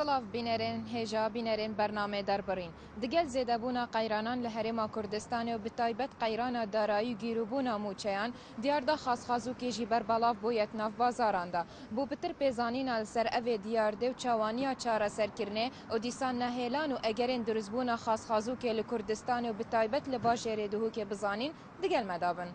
سلاف بینرین هجا بینرین برنامه دربرین دگل زیدبونا قیرانان لهرما کردستان و بتایبت قیران دارایی گیروبونا موچیان دیاردا خاص خازو که جیبر بلاف بویت ناف بازاراندا بو بتر پیزانین السر اوی دیارده و چوانیا چاره سرکرنه و دیسان نهیلان و اگرین درزبونا خاص خازو که لکردستان و بتایبت لباجر دهو که بزانین دگل مدابن.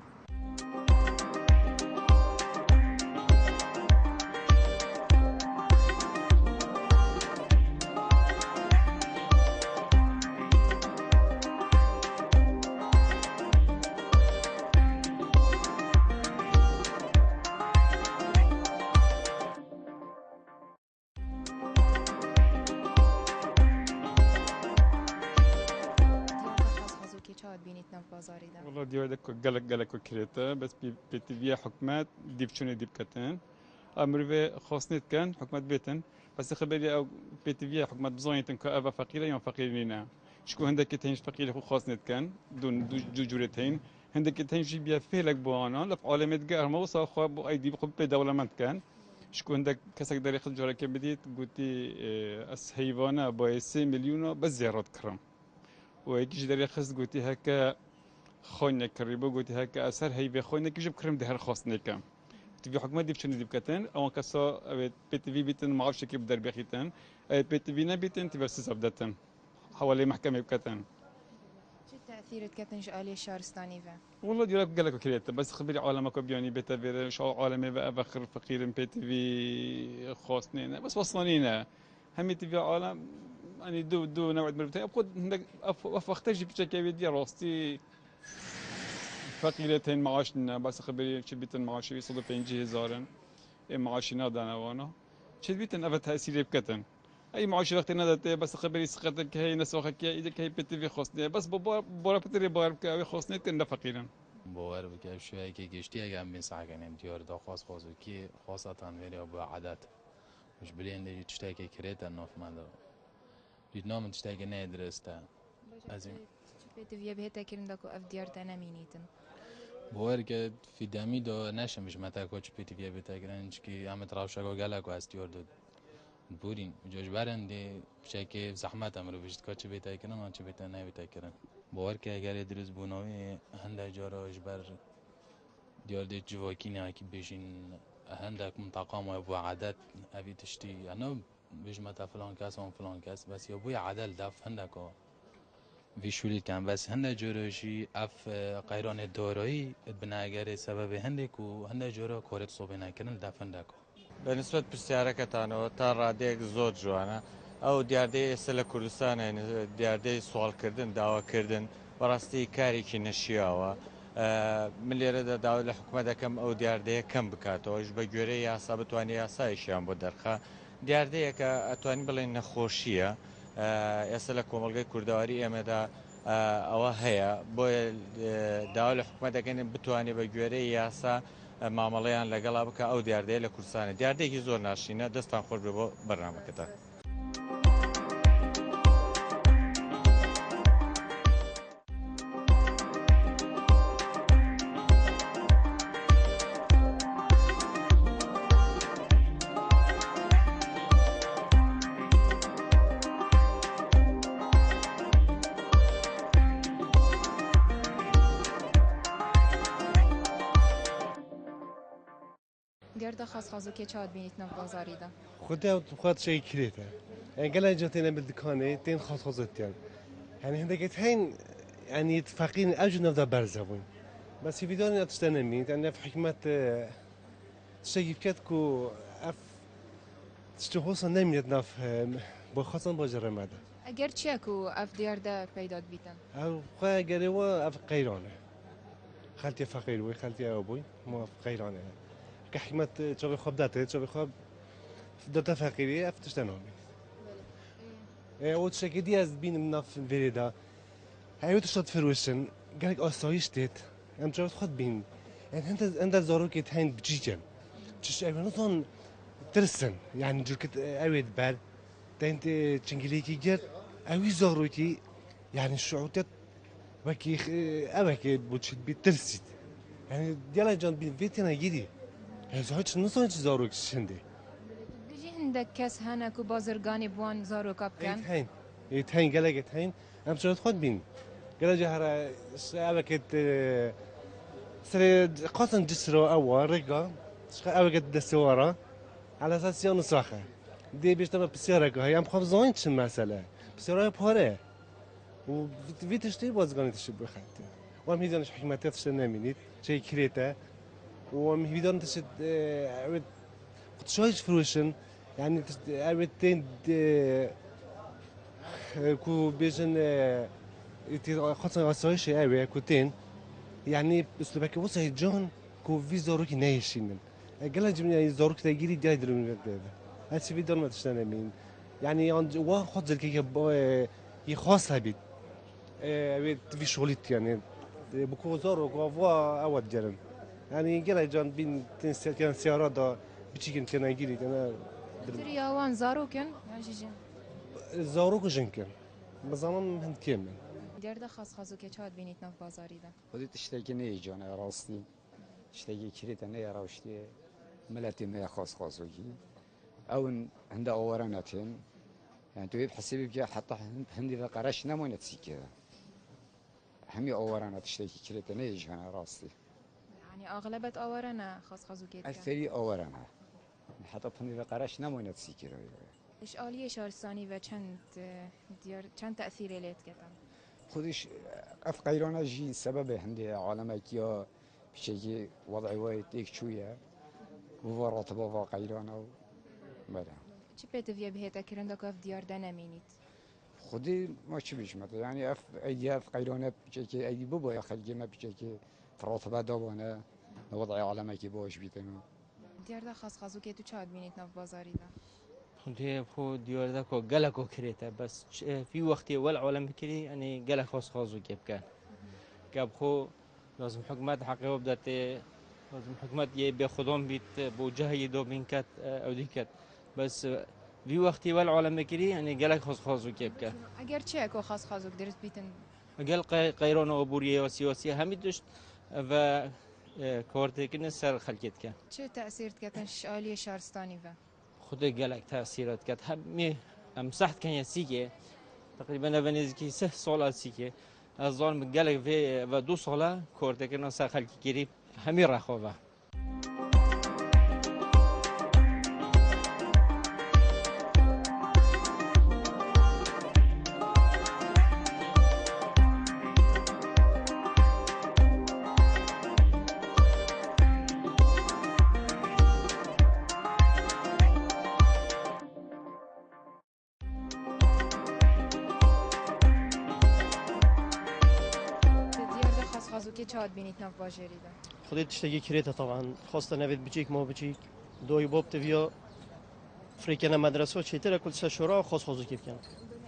والله ديودك قلق وكريتا بس بتبيع حكمات ديب شنو ديب كتن امر خاصنت كان حكمات بيتن بس خبري او بتبيع حكمات بزاينتن كأبا فقيرة يوم فقيرين شكو هندك تهينش فقير خو خاصنت كان دون جورتين هندك تهينش بيا فيلك بوانا لف عالمت قهر ما وصل خو ابو ايدي بخب بدولمنت كان شكو هندك كسك داري خد جورك بديت قلتي اس حيوانه ب 3 مليون بس زيارات كرم ويجي داري خص قلتي هكا خونك كريبو قلت هيك أثر هي بخونك يجيب كريم ده خاصني كم تبي حكومة دي بتشني دي بكتن أو كسا بيت في بيتن ما أعرفش كيف بدر بخيتن بيت في نبيتن تبي بس أبدتن حوالي محكمة بكتن شو تأثير كتن شغالي شهرستاني فا والله ديالك قالك كريت بس خبري عالمك بياني بيت في شو عالمي بقى بخر فقير بيت في خاصني بس وصلنينا هم تبي عالم يعني دو نوع من البتاع أبغى هندك أفتش بشكل دي راستي فقيرتين معاشنا بس خبري شو بيتن معاشي صدق 5000 معاشنا دانا وانا شو بيتن أبى تأثير بكتن أي معاش وقت ندته بس خبري سقطك هي نسوخك يا إذا كهي بتفي خصني بس بورا بتري بار كأوي خصني تنا فقيرا باور بکه شویه که گشتی اگه هم بینساق کنیم دیار دا خاصو کی خاصتان ولی با عادت مش بلين تشتاكي كريتا نوف ماذا ليتنام تشتاكي نادرستا ازين شفت في بهتا كريم داكو اف ديار تانا مينيتن بوارك في دامي دو ناشا مش متى كوتش بيتي في بهتا كرينش كي عم تراوشا كو قالك واستيور دو بورين جوج بارن دي بشاكي زحمات امرو بيشت كوتش بيتا كرين ما تش بيتا نا بيتا كرين بوارك اگر درس بونوي هندا جارا جبر ديار دي جواكيني اكي بيجين هندك منطقة ما يبغى عادات أبي تشتي أنا بيج متى فلان كاس وان فلان كاس بس يبغى عدل داف هندك في شولي كان بس هند جورشي أف قيران الدوري بناجر سبب هندك وهند جورا كورت صوبنا كنن داف هندك بالنسبة بسيارة كتانو ترى ديك زود جوانا أو دياردي سلا كردستان يعني دياردي سوال كردن دعوة كردن براستي كاري كنشياوا من لێرەدا داوا لە حکوومەتە کەم ئەو دیاردەیە کەم بکاتەوەش بە گوێرەی یاسا بتوانانی یاسایشیان بۆ دەرخە دیاردەیەکە ئەتوانین بڵێن نەخۆشیە ئێستا لە کۆمەلگەی کوردەواری ئێمەدا ئەوە هەیە بۆیە داوا لە حکوومەتەکەن بتوانێت بە گوێرەی یاسا مامەڵەیان لەگەڵا بکە ئەو دیاردەیە لە کوردستانە دیاردێکی زۆر ناشینە دەستان خۆش بێ بۆ بەرنامەکەتان. دیاردا خاص خازو که چاد بینیت نف بازاری دا خود شيء كريته يعني قال جاتنا بالدكانة تين خاص خازتين يعني هندك هين يعني اتفاقين أجنب دا برزبون بس في فيديو تشتنمي يعني في حكمة شيء كتكو اف تشتهوصا نميت نف بخاصة بجرة ماذا اگر چیکو اف دیاردا پیدا بیتن أو خا جريوا اف قيرانه خالتي فقير وي خالتي أبوي مو قيرانه كحكمة شغل خب داته شغل خب داته فقيري افتش تنامي وتشكي دي از بين من في الفيدا هاي تشتت فروشن قالك آسایش ديت ام جرت خد بين يعني انت زاروك تهين بجيجن تش ايوانوتون ترسن يعني جركت اويد بال انت تشنجليكي جر اوي زاروكي يعني الشعوتات وكي اوكي بوتشت بترسيت يعني ديالا جان بين فيتنا جدي هزايش نصايش زاروك شندي عندك كاس هناك وبازرگانی بوان زاروكا بكن؟ يتهين قالك يتهين أم شرط خد بين قال جهرة أبكت سري قاطن جسرو أول رجع أبكت دسوارة على أساس يوم صاخة دي بيشتغل بسيارة هي أم خبزين شن مسألة بسيارة بحرة وفي تشتري بازرگانی تشبه خدته وام هيدانش حكمتها تشتري نمينيت شيء كريتا وام هيدان تشت قد شويش فروشن يعني أبتين كو بيجن خاصة غسويش أوي كوتين يعني أسلوبك وصل جون كو في زوروك نايشين قال جميع زوروك تجري جاي درون هذا هالشي في دون ما تشتغل مين يعني عند واحد زي كي يخاصها بيت بيت في شغلت يعني بكو زوروك وفوا أود جرن يعني قال جون بين كان سيارات دا بتشيكن كان يجري أنا تري اوان زاروكن جيجين زوروك جنكن بزمان هند كامل ديار خاص خازوكي چاد بینید ناف بازاری ده خودت تشتكي نيجانا راستي تشتكي كريتا نيا راوشتي ملاتي ما خاص وجي او عند اوراناتين يعني تو بحسبي بجا حتى هندي فقرش نمونة تسيكي همي اورانات تشتكي كريتا نيجانا راستي يعني اغلبت اورنا خاص خازوكي ده اكثري اورانا حتى هندي فقرش نمونة تسيكي اشعالیه شارستانی و چند تأثیر لیت کتن خودش اف قيرانا جي سبب هندي عالمك يا بشكل وضعي وايد ديك شويه وورط بابا قيرانا بله چی پیت وی بهتا کرنده که اف دیار ده نمینید خودي ما شو بيشمت يعني اف قيرانا بشكل ايدي بابا يا خلقي ما بشكل فرطبه دابانا وضعي عالمك باش بيتنا دیار ده خاص خازوکي تو چاد بینید ناف بازاری ده خودي خو ديار ذاكو جلكو كريتا بس في وقت والعالم كري يعني جلك خاص خازو كيف كاب خو لازم حكومات حقيقة بدأت لازم حكومات يبي خدام بيت بوجه يدو بينكت أو ديكت بس في وقت والعالم كري يعني جلك خاص خازو كيف اگر چه اکو خاص خازوک درست بیتن قال قيران وبورية وسياسية هم دشت و كورتكن سر خلقت كان چه تأثیر کتن اشعالیه شارستانی و خود جلك تأثيرات كانت هم مسحت كان يسيكي تقريبا بنزكي 6 سال سيكي الظالم جلك في و 2 سال كورتكن سر خلقي كريب همي رخوة خازوكي چاد بینید ناف باجری ده خودت تشتكي كريتا طبعا خاصة نبيت بجيك ما بجيك دوي بوب تفيا فريكنا مدرسة شيتر كل شورا خاص خازو كيف كان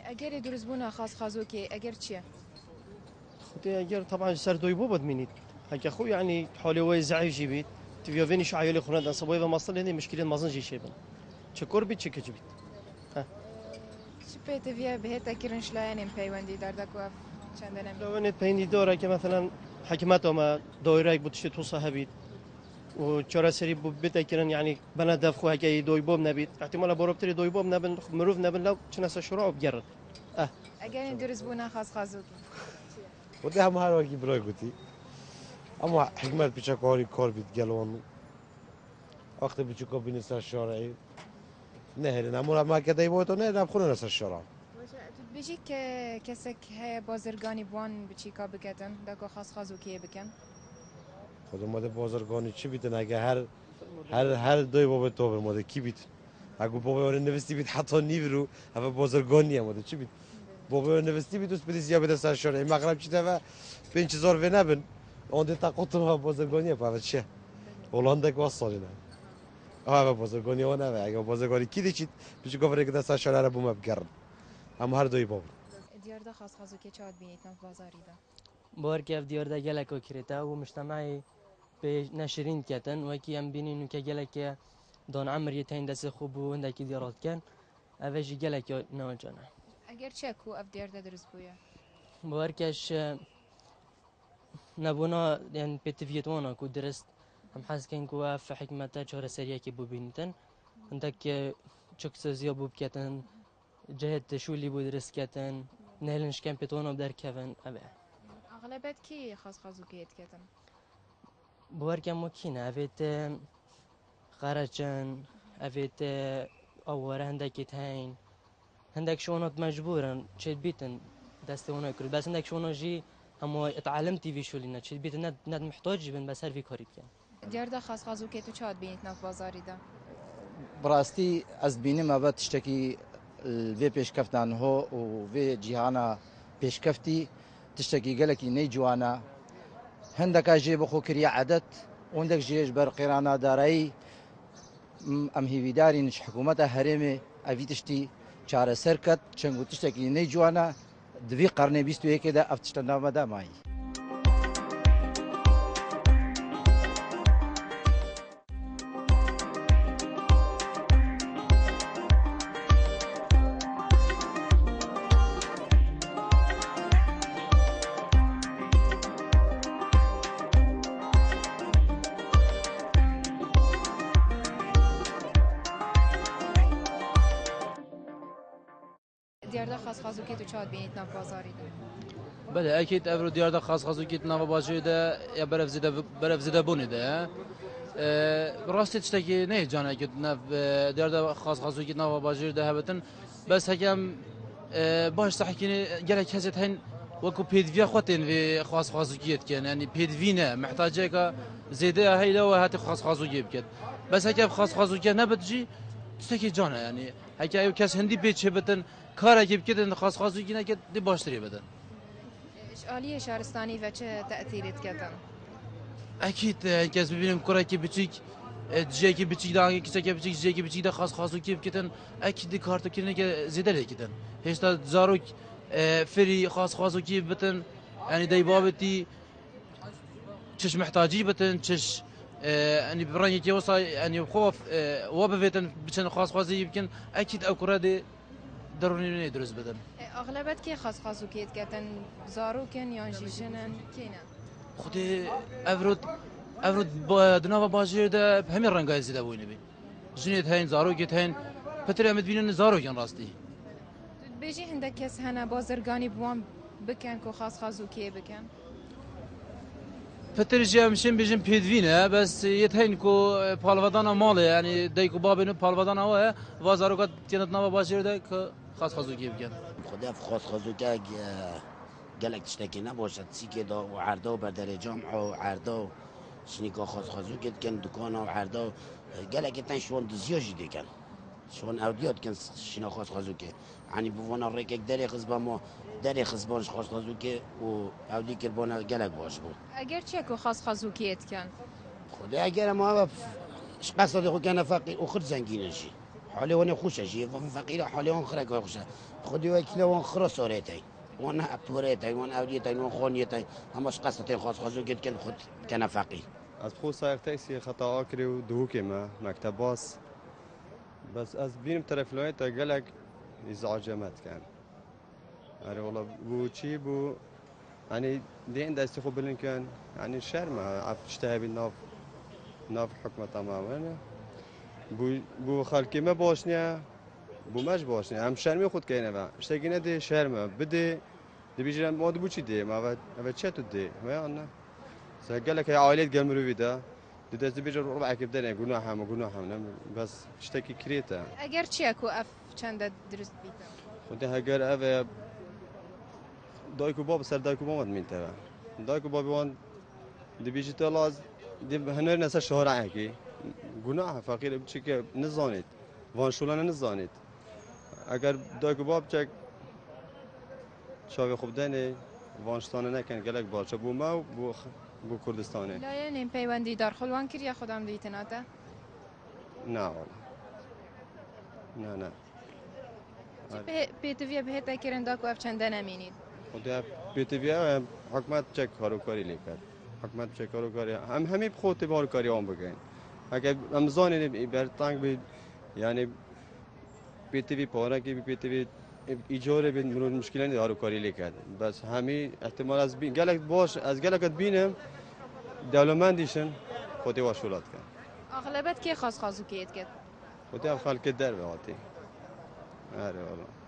اگر درست بونا خاص خازوكي اگر چیه خودي اگر طبعا سر دوي بوب ادمينيت هيك اخو يعني حالي وي زعيف جيبيت تفيا فيني شو عيالي خنا دان صبايا مصل هني مشكلة مازن جي شيبن شكور بيت شكج بيت چی پیت وی بهتا کرنش لاینیم پیوندی در دکو اف چند نمی لو انت بيني دورة كمثلا حكمته ما دايرك بتشي توصى هبيت وشرا سري بيت كرن يعني بنا دفخو هكي دوي بوب نبيت احتمال بروبتري دوي بوب نبن مروف نبن لو شناس شروع بجرد اگر درست بونا خاص خازوكي ودي هم هاروكي براي قلتي اما حكمت بشكاري كار بيت جلوان وقت بيشكو بينسى الشارعي نهرن اما ما كده يبوتو نه خونه نسى الشارع بيجي كسك هي بازرگانی بوان بچیکا بکتن دکو خاص خازوكي بکن خود اومده بازرگانی چی بیتن اگه هر دوی بابا تو اومده کی بیت اگه بابا ور نوستی بیت حتی نیورو هوا بازرگانی اومده چی بیت بابا ور نوستی بیت اس بدیس یا بده سر شارع مغرب چی تا 5000 و نبن اونده تا قطن بازرگانی په چه هولندا کو سالینا هوا بازرگانی و نه اگه بازرگانی کی دیچید بچ گفره که سر شارع رو بوم بگرد هم هر دوی بابا دیار ده خاص خازوكي چاد بینید ناف بازاری ده بار كيف ديار دا جلك وكريتا ومجتمعي بنشرين كتن وكي ام بينين وكي جلك دون عمر يتين دس خوب وندك ديارات كان افجي جلك نوجنا اگر چه کو اف دیار ده درست بویا باركش نبونا يعني بتفيتوانا كو درست هم حاس كان كوا في حكمتا شهر سريع كي بو بينتن عندك چکسازیا بوب کتن جهت شولی بود درست کتن نهلنش کم پتونا بدر کفن اوه اغلبت کی خاص کیت کتن بوار کم مکینه اویت خرجن اویت آواره هندکت هین هندك شونات مجبورا تشيل بيتن دستونا كل بس هندك شونا جي هم اتعلمتي في شولينا تشيل بيتن ند محتاج بن بس هر في كاري كان دیاردا خاص که تو چاد بینید ناف بازاری دا براستی از بینیم ما تشتكي الفي بيشكفتان هو وفي جيهانا بيشكفتي تشتكي قالكي ني جوانا هندك جي بخو كريا عدد وعندك جيش برقيرانا داري ام هي داري نش حكومتها هرمي افي تشتي چاره سرکت چنگو تشتکی نی جوانا دوی قرن 21 ده افتشتنامه ده مایی دیاردا خاص که تو چاد بینید ناف بازاری دا بله اكيد ابرو ديار دا خاص كيت نافا باجي دا يا برف زيدا بوني دا راستي تشتكي نه جانا كيت ناف ديار دا خاص كيت نافا باجي دا هبتن بس هكام باش تحكيني قالك هزت هين وكو بيدفيا خوتين في خاص كيت كان يعني بيدفينا محتاجه زيدا هي لو هاتي خاص كيت كت بس هكام خاص كيت نبتجي تشتكي جانا يعني هكا كاس هندي بيتش هبتن كارا كيف كده خاص كينا كده دي باشتري بدن اشغاليه شهرستانی و چه تأثیرت کردن اكيد كاس ببینیم كره كي بچيك جي كي بچيك دا كيسا كي بچيك جي كي بچيك دا خاص كيف كده اكيد كارتو كينا كده زياده لكدن هشتا زاروك فري خاص كيف بتن يعني داي بابتي تش محتاجي بتن تش يعني براني كي وصا يعني خوف وبفتن بچن خاص يمكن اكيد او كره دي ضروري ندرس بدن اغلبت کی خاص کیت کتن زارو کن یا جیجنن کینا خودي افرود دناوا باجير ده بهمين رنگای زيدا بوينه بي جنيت هين زارو كيت هين فترة امد بينن زارو كان راستي بیجی هندک کس هنه بازرگانی بوان بکن که خاص کی بکن فترة جا مشين بيجن بيدفينه بس يتهين كو بالفادانا ماله يعني دايكو بابينو بالفادانا هو وزارو قد تينت ناوا باجير ده خاص كي بكن خدا خاص که گلک تشتکی نباشد سیکه دا و عردا و بردر جامعه و عردا شنیکا خاص که کن دکان و عردا گلک تن شوان دزیاجی دیکن شوان اودیات کن شنا خاص که یعنی بوانا ریک دری خزبا ما دری خزبانش خاص که و اودی کربانا گلک باش بود اگر چه که خاص کیت کن خدا اگر ما قصد خود کنه فقیر اخر زنگینشی حالی وان خوشه جی فقیر حالی وان خرک خوشه خودی وکیل وان خرس آریتی وان اپوریتی وان اودیتی وان خانیتی همش قصد خاص گید کن خود کنه فقیر از خود سایق تاکسی خطا آکری و دو که ما مکتب باس بس از بینم طرف لای تا گلک ازعاجمت کن آره والله بو چی بو يعني دين دست خوب بلن كان يعني الشرمة عفتشتها ناف حكمة تماما بو خالكي ما باشنيا بو ماش باشنيا هم شرمي خود كينا با اشتاقينا دي شرمة بدي بيجي ما دبو چي دي ما و چتو دي ما انا سقالك هي عائلات قال مروي دا دست بيجي ربع كبدنا گناهم بس اشتكي كريتا اگر چی کو اف چند درست بیتم خودها اگر اف دایکو باب سر دایکو باب من تبع دایکو باب وان دي بيجيتالاز دي هنر نسا شهر کی گناه فقیر بچی که نزانید وان شولانه نزانید اگر دایکو باب چک شاوی خوب دنی وانشتانه نکن گلک باشه بو ما بو کردستانه لا یعنی پیوندی دار خلوان کریا خودم دیتناته نه والله نه پیتویا بهت کرن داکو اف چند نمینید خدا پیتویا حکومت چک کاری لیکد حکومت چک کاری همه خود بار کاری آن بگن اگر امزانی برتانگ بی یعنی پیتوی پاره کی پیتوی ایجاره بین مرور مشکلاتی دارو کاری لیکد بس همه احتمال از بین گلک باش از گلکت بینم دولمندیشن خودی واشولات کن اغلبت کی خاص کیت کرد خودی خلک در بهاتی آره والله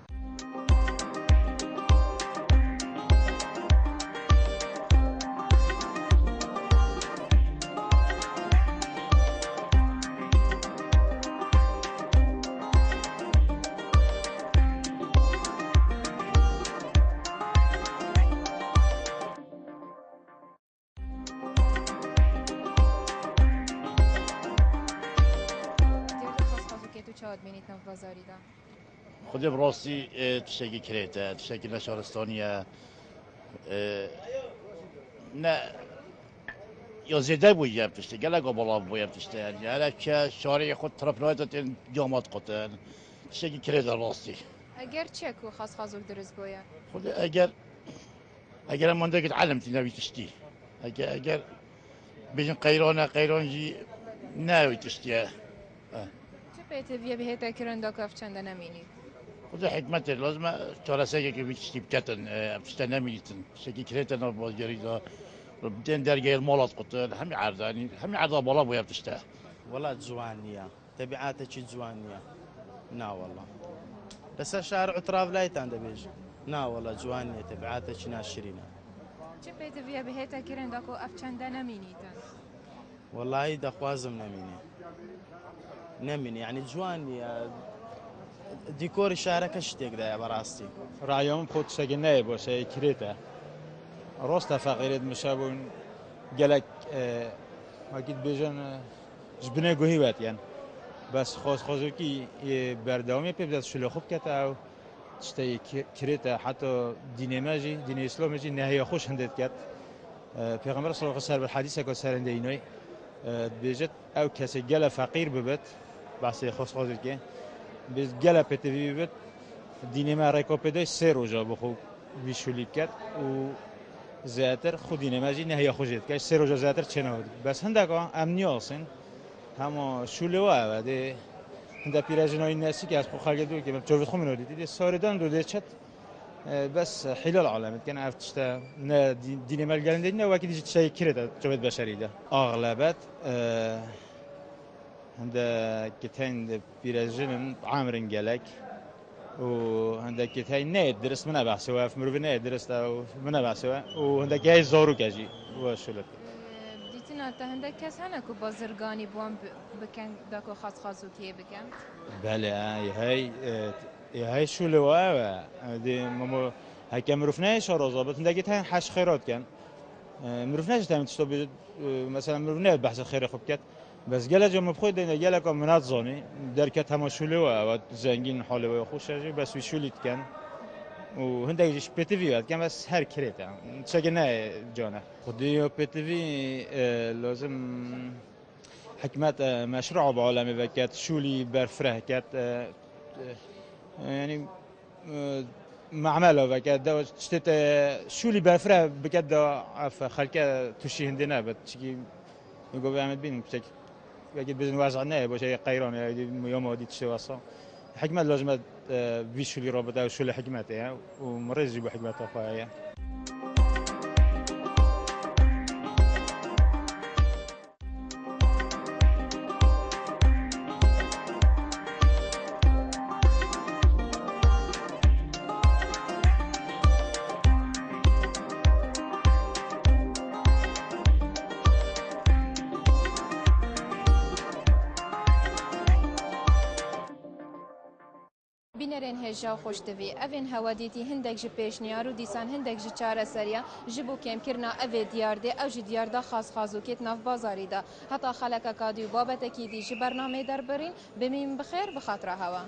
خودی براستی تشکی کریته تشکی نشارستانیه نه یا زیده بویم تشته گله قبلا بویم تشته یعنی که شارع خود طرف نهایت این جامعات قطن تشکی کریته راستی اگر چه کو خاص خازوک درست بویا خودی اگر من دقیق علمتی نبی تشتی اگر بيجن قيران جي ناوي تشتيا چه پیتویه به هیته کرن دا کاف چنده نمینید؟ خود حکمت لازم ترى ساجي كي بيشتي بكتن بتشتا نميتن شكي كريتن بازجري دا بدين درجة المولات قتل هم عرضاني هم عرض بالا بويا بتشتا والله جوانية تبعاتك جوانية نا والله بس الشارع اطراف لا يتعند بيج نا والله جوانية تبعاتك ناشرينا چه پیتویه به هیته کرن دا کاف چنده نمینیدن؟ والله دخوازم نميني يعني جواني ديكور الشارع كشتيك ده براستي رأيهم خود شيء نايب وشيء كريته راسته فقيرت مشابون جلك أكيد بيجن جبنا جوهيبات يعني بس خاصو كي برداومي بيبدأ شلو خوب كتا أو تشتي كريته حتى دين إسلامي نهاية خوش هندت كات پیغمبر صلی الله علیه و سلم بالحديث كسر عندنا بيجت أو كسي جل فقير ببت بس خاص كي biz gele PTV bit dinema rekopede ser oja bxo vişuliket û zater xu dinema jî nehiya xu jet ser oja zater çenavd bes hindaka em niyasin hema şulewa de hinda pirajinoy nasi ki az xu xalge do ki çovit xu minodi de sarıdan do de çet bes hilal alamet kan aftişta ne dinema gelinde ne vakit hiç şey kirede çovit beşeride ağlabet هندا كتاين بيرجلن عامرن جالك وهندا كتاين نايد درس منا بحسوا في مروفي نايد درس أو منا بحسوا وهندا جاي زارو كاجي وشلت دیتنا تا هندا کس هنه کو بازرگانی بوام بکن داکو خاصو کیه بکن بله هاي شو لوا دي ماما هكا مروفناش رازابط هندا كتاين حش خيرات كان مروفناش تام تشتو مثلا مروفنا بحث خير خوب كات بس جل جم بخود این جل کام منات زانی درکت همشوله و زنگین حاله و خوشش بس ویشولیت کن و هندگیش PTV کن بس هر کریته چه نه جانه خودی PTV لازم حکمت مشروع بعالمی وکت شولی برفره کت يعني معمل وكذا ده شتت شولي برفره بكذا في خلكه تشي هندنا بتشي يقول بعمل بين بشكل اگه بزن وضعناه باشه قیران یا مادی چه واسه حکمت لازمه بیشولی رابطه و شول حکمته و مرزی با حکمت فایه بینرین هجا خوشتوی اوین هوادیتی هندک جی پیشنیار و دیسان هندک جی چاره سریا جبو کم کرنا اوی دیارده او جی دیارده خاص کت ناف بازاری دا حتی خلک کادیو بابت کی دی جی برنامه در برین بمیم بخیر بخاطر هوا